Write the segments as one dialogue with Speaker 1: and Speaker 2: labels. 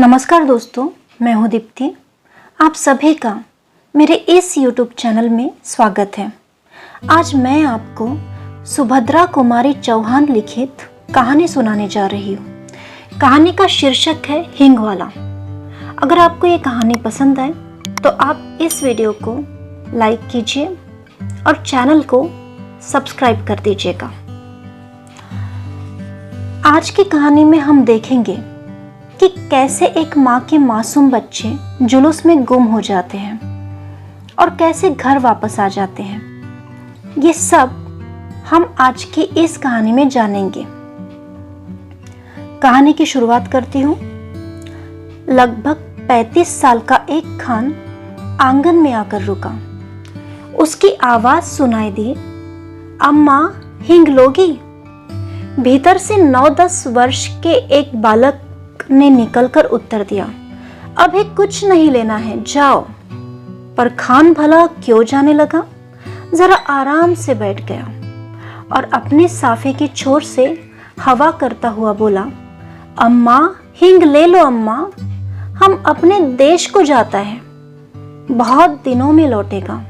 Speaker 1: नमस्कार दोस्तों, मैं हूं दीप्ति। आप सभी का मेरे इस YouTube चैनल में स्वागत है। आज मैं आपको सुभद्रा कुमारी चौहान लिखित कहानी सुनाने जा रही हूं। कहानी का शीर्षक है हिंग वाला। अगर आपको ये कहानी पसंद आए तो आप इस वीडियो को लाइक कीजिए और चैनल को सब्सक्राइब कर दीजिएगा। आज की कहानी में हम देखेंगे कि कैसे एक माँ के मासूम बच्चे जुलूस में गुम हो जाते हैं और कैसे घर वापस आ जाते हैं। ये सब हम आज की इस कहानी में जानेंगे। कहानी की शुरुआत करती हूँ। लगभग 35 साल का एक खान आंगन में आकर रुका। उसकी आवाज सुनाई दी, अम्मा हिंग लोगी? भीतर से 9-10 वर्ष के एक बालक ने निकलकर उत्तर दिया, अभी कुछ नहीं लेना है, जाओ। पर खान भला क्यों जाने लगा, जरा आराम से बैठ गया और अपने साफे की छोर से हवा करता हुआ बोला, अम्मा हिंग ले लो अम्मा, हम अपने देश को जाता है, बहुत दिनों में लौटेगा।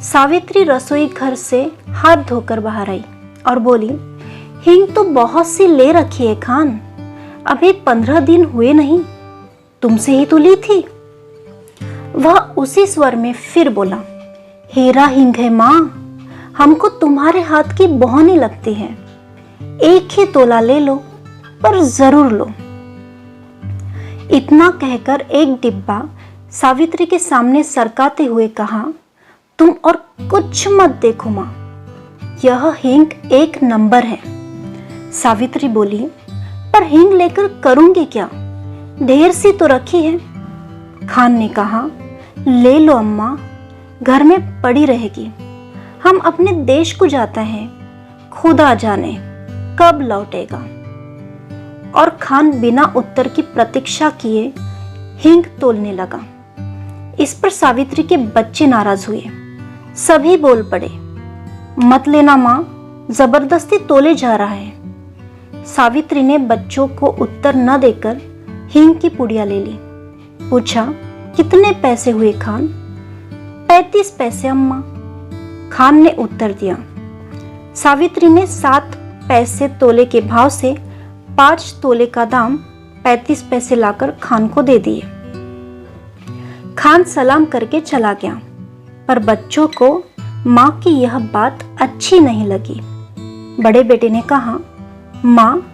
Speaker 1: सावित्री रसोई घर से हाथ धोकर बाहर आई और बोली, हिंग तो बहुत सी ले रखी है खान, अभी 15 दिन हुए नहीं, तुमसे ही तो ली थी। वह उसी स्वर में फिर बोला, हीरा हिंग है माँ, हमको तुम्हारे हाथ की बहुनी लगती है, एक ही तोला ले लो, पर जरूर लो। इतना कहकर एक डिब्बा सावित्री के सामने सरकाते हुए कहा, तुम और कुछ मत देखो माँ, यह हिंग 1 नंबर है। सावित्री बोली, पर हिंग लेकर करूंगी क्या, ढेर सी तो रखी है। खान ने कहा, ले लो अम्मा, घर में पड़ी रहेगी, हम अपने देश को जाता है, खुदा जाने कब लौटेगा। और खान बिना उत्तर की प्रतीक्षा किए हिंग तोलने लगा। इस पर सावित्री के बच्चे नाराज हुए। सभी बोल पड़े, मत लेना माँ, जबरदस्ती तोले जा रहा है। सावित्री ने बच्चों को उत्तर न देकर हिंग की पुड़िया ले ली। पूछा, कितने पैसे हुए खान? 35 पैसे अम्मा, खान ने उत्तर दिया। सावित्री ने 7 पैसे तोले के भाव से 5 तोले का दाम 35 पैसे लाकर खान को दे दिए। खान सलाम करके चला गया, पर बच्चों को माँ की यह बात अच्छी नहीं लगी। बड़े बेटे ने कहा, माँ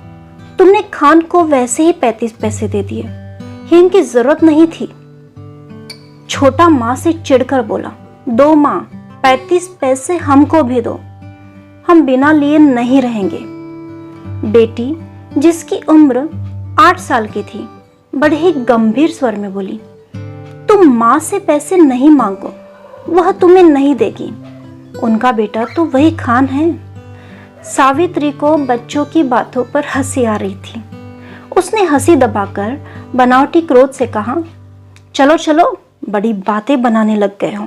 Speaker 1: तुमने खान को वैसे ही 35 पैसे दे दिए, हिंग की जरूरत नहीं थी। छोटा माँ से चिढ़कर बोला, दो माँ, 35 पैसे हमको भी दो, हम बिना लिए नहीं रहेंगे। बेटी जिसकी उम्र 8 साल की थी बड़े ही गंभीर स्वर में बोली, तुम माँ से पैसे नहीं मांगो, वह तुम्हें नहीं देगी, उनका बेटा तो वही खान है। सावित्री को बच्चों की बातों पर हंसी आ रही थी। उसने हंसी दबाकर बनावटी क्रोध से कहा, चलो चलो, बड़ी बातें बनाने लग गए हो,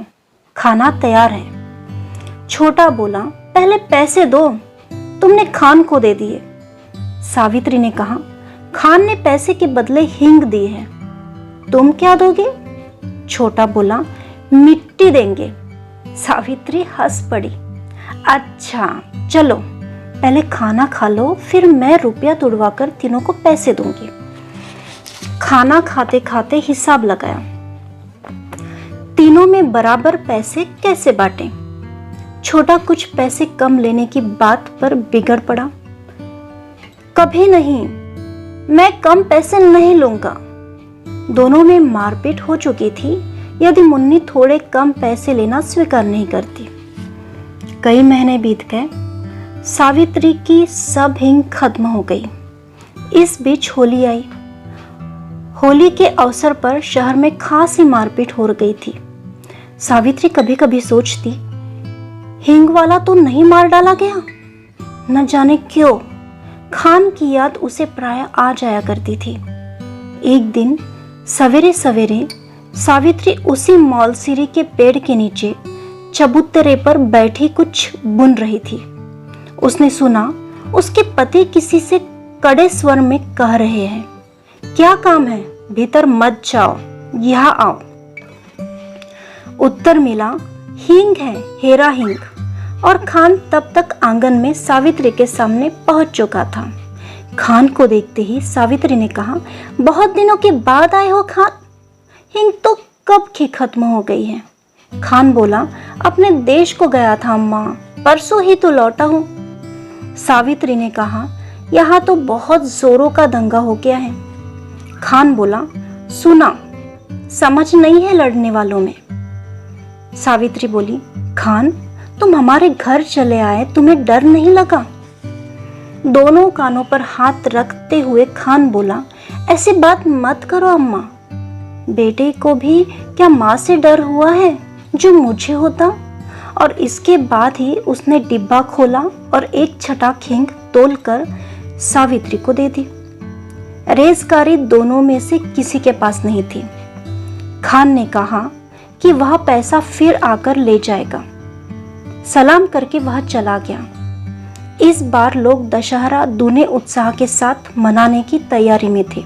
Speaker 1: खाना तैयार है। छोटा बोला, पहले पैसे दो, तुमने खान को दे दिए। सावित्री ने कहा, खान ने पैसे के बदले हिंग दी है, तुम क्या दोगे? छोटा बोला, मिट्टी देंगे। सावित्री हंस पड़ी। अच्छा चलो, पहले खाना खा लो, फिर मैं रुपया तुड़वाकर तीनों को पैसे दूंगी। खाना खाते खाते हिसाब लगाया, तीनों में बराबर पैसे कैसे बांटें। छोटा कुछ पैसे कम लेने की बात पर बिगड़ पड़ा। कभी नहीं, मैं कम पैसे नहीं लूंगा। दोनों में मारपीट हो चुकी थी यदि मुन्नी थोड़े कम पैसे लेना स्वीकार नहीं करती। कई महीने बीत गए, सावित्री की सब हिंग खत्म हो गई। इस बीच होली आई। होली के अवसर पर शहर में खासी मारपीट हो गई थी। सावित्री कभी कभी सोचती, हिंग वाला तो नहीं मार डाला गया? न जाने क्यों खान की याद उसे प्राय आ जाया करती थी। एक दिन सवेरे सवेरे सावित्री उसी मौलसीरी के पेड़ के नीचे चबूतरे पर बैठी कुछ बुन रही थी। उसने सुना उसके पति किसी से कड़े स्वर में कह रहे हैं, क्या काम है, भीतर मत जाओ, यहाँ आओ। उत्तर मिला, हींग है, हेरा हींग। और खान तब तक आंगन में सावित्री के सामने पहुंच चुका था। खान को देखते ही सावित्री ने कहा, बहुत दिनों के बाद आए हो खान, हींग तो कब की खत्म हो गई है। खान बोला, अपने देश को गया था अम्मा, परसों ही तो लौटा हूं। सावित्री ने कहा, यहाँ तो बहुत जोरों का दंगा हो गया है। खान बोला, सुना, समझ नहीं है लड़ने वालों में। सावित्री बोली, खान तुम हमारे घर चले आए, तुम्हें डर नहीं लगा? दोनों कानों पर हाथ रखते हुए खान बोला, ऐसी बात मत करो अम्मा, बेटे को भी क्या माँ से डर हुआ है जो मुझे होता। और इसके बाद ही उसने डिब्बा खोला और एक छटाक हींग तोलकर सावित्री को दे दी। रेजगारी दोनों में से किसी के पास नहीं थी। खान ने कहा कि वह पैसा फिर आकर ले जाएगा। सलाम करके वह चला गया। इस बार लोग दशहरा दूने उत्साह के साथ मनाने की तैयारी में थे।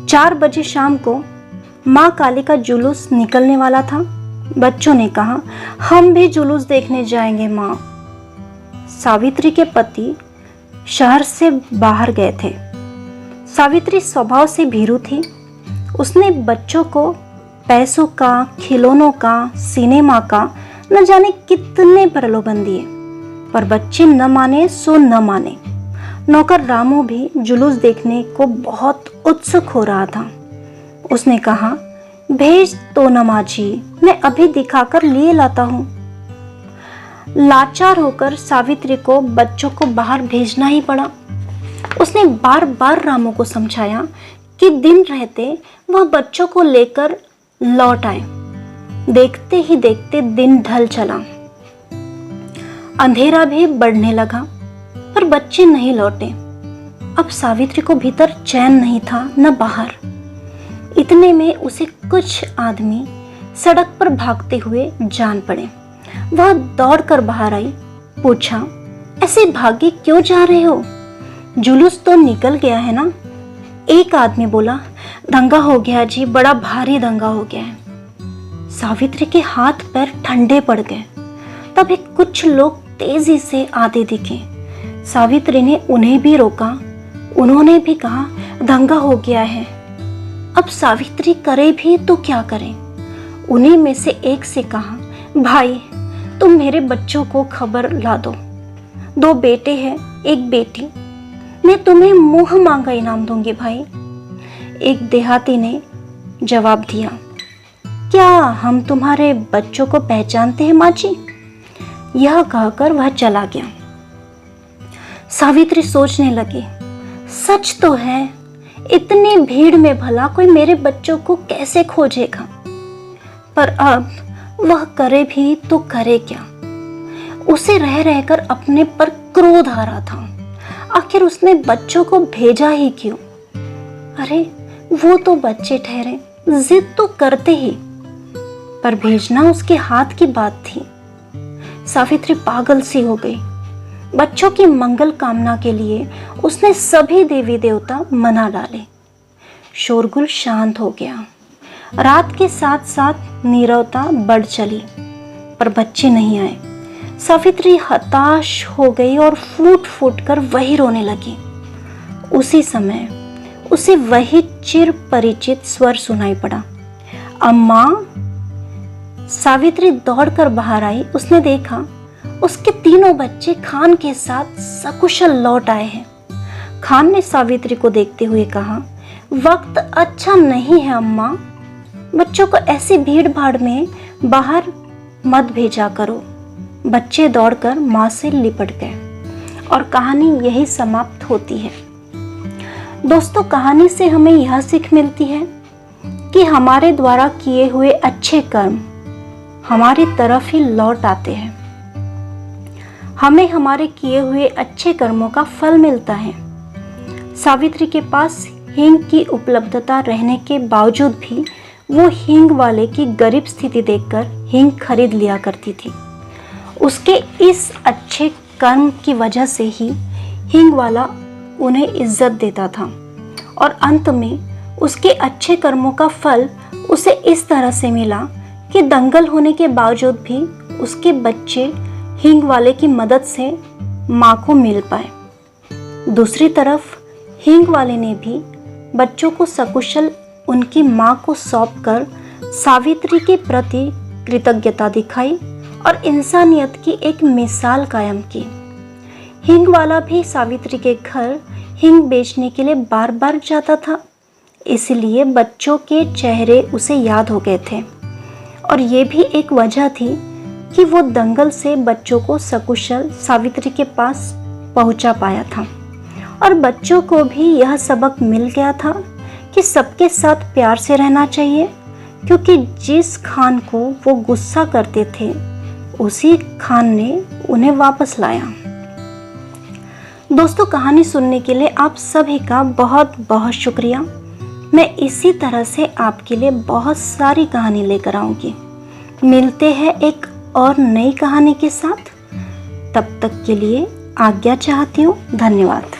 Speaker 1: 4 बजे शाम को माँ काली का जुलूस निकलने वाला था। बच्चों ने कहा, हम भी जुलूस देखने जाएंगे माँ। सावित्री के पति शहर से बाहर गए थे। सावित्री स्वभाव से भीरू थी। उसने बच्चों को पैसों का, खिलौनों का, सिनेमा का न जाने कितने प्रलोभन दिए, पर बच्चे न माने सो न माने। नौकर रामू भी जुलूस देखने को बहुत उत्सुक हो रहा था। उसने कहा, भेज तो न माँ जी, मैं अभी दिखाकर लिए लाता हूँ। लाचार होकर सावित्री को बच्चों को बाहर भेजना ही पड़ा। उसने बार बार रामू को समझाया कि दिन रहते वह बच्चों को लेकर लौट आए। देखते ही देखते दिन ढल चला। अंधेरा भी बढ़ने लगा, पर बच्चे नहीं लौटे। अब सावित्री को भीतर चैन नहीं था न बाहर। इतने में उसे कुछ आदमी सड़क पर भागते हुए जान पड़े। वह दौड़कर बाहर आई, पूछा, ऐसे भागे क्यों जा रहे हो? जुलूस तो निकल गया है ना? एक आदमी बोला, दंगा हो गया जी, बड़ा भारी दंगा हो गया है। सावित्री के हाथ पैर ठंडे पड़ गए। तभी कुछ लोग तेजी से आते दिखे। सावित्री ने उन्हें भी रोका। उन्होंने भी कहा, दंगा हो गया है। अब सावित्री करे भी तो क्या करे? उन्हीं में से एक से कहा, भाई तुम मेरे बच्चों को खबर ला दो। 2 बेटे हैं, 1 बेटी। मैं तुम्हें मुंह मांगा इनाम दूंगी भाई। एक देहाती ने जवाब दिया, क्या हम तुम्हारे बच्चों को पहचानते हैं माँ जी? यह कहकर वह चला गया। सावित्री सोचने लगी, सच तो है, इतनी भीड़ में भला कोई मेरे बच्चों को कैसे खोजेगा? पर अब वह करे भी तो करे क्या? उसे रह रहकर अपने पर क्रोध आ रहा था। आखिर उसने बच्चों को भेजा ही क्यों? अरे वो तो बच्चे ठहरे, जिद तो करते ही, पर भेजना उसके हाथ की बात थी। सावित्री पागल सी हो गई। बच्चों की मंगल कामना के लिए उसने सभी देवी देवता मना डाले। शोरगुल शांत हो गया। रात के साथ साथ नीरवता बढ़ चली, पर बच्चे नहीं आए। सावित्री हताश हो गई और फूट फूट कर वही रोने लगी। उसी समय उसे वही चिर परिचित स्वर सुनाई पड़ा, अम्मा। सावित्री दौड़कर बाहर आई। उसने देखा उसके तीनों बच्चे खान के साथ सकुशल लौट आए हैं। खान ने सावित्री को देखते हुए कहा, वक्त अच्छा नहीं है अम्मा, बच्चों को ऐसी भीड़ भाड़ में बाहर मत भेजा करो। बच्चे दौड़कर माँ से लिपट गए और कहानी यही समाप्त होती है। दोस्तों, कहानी से हमें यह सीख मिलती है कि हमारे द्वारा किए हुए अच्छे कर्म हमारी तरफ ही लौट आते हैं। हमें हमारे किए हुए अच्छे कर्मों का फल मिलता है। सावित्री के पास हींग की उपलब्धता रहने के बावजूद भी वो हींग वाले की गरीब स्थिति देखकर हींग खरीद लिया करती थी। उसके इस अच्छे कर्म की वजह से ही हींग वाला उन्हें इज्जत देता था और अंत में उसके अच्छे कर्मों का फल उसे इस तरह से मिला कि दंगल होने के बावजूद भी उसके बच्चे हींग वाले की मदद से माँ को मिल पाए। दूसरी तरफ हींग वाले ने भी बच्चों को सकुशल उनकी माँ को सौंपकर सावित्री के प्रति कृतज्ञता दिखाई और इंसानियत की एक मिसाल कायम की। हींग वाला भी सावित्री के घर हींग बेचने के लिए बार बार जाता था, इसलिए बच्चों के चेहरे उसे याद हो गए थे और ये भी एक वजह थी कि वो दंगल से बच्चों को सकुशल सावित्री के पास पहुंचा पाया था। और बच्चों को भी यह सबक मिल गया था कि सबके साथ प्यार से रहना चाहिए, क्योंकि जिस खान को वो गुस्सा करते थे उसी खान ने उन्हें वापस लाया। दोस्तों, कहानी सुनने के लिए आप सभी का बहुत बहुत शुक्रिया। मैं इसी तरह से आपके लिए बहुत सारी कहानी लेकर आऊंगी। मिलते हैं एक और नई कहानी के साथ। तब तक के लिए आज्ञा चाहती हूँ। धन्यवाद।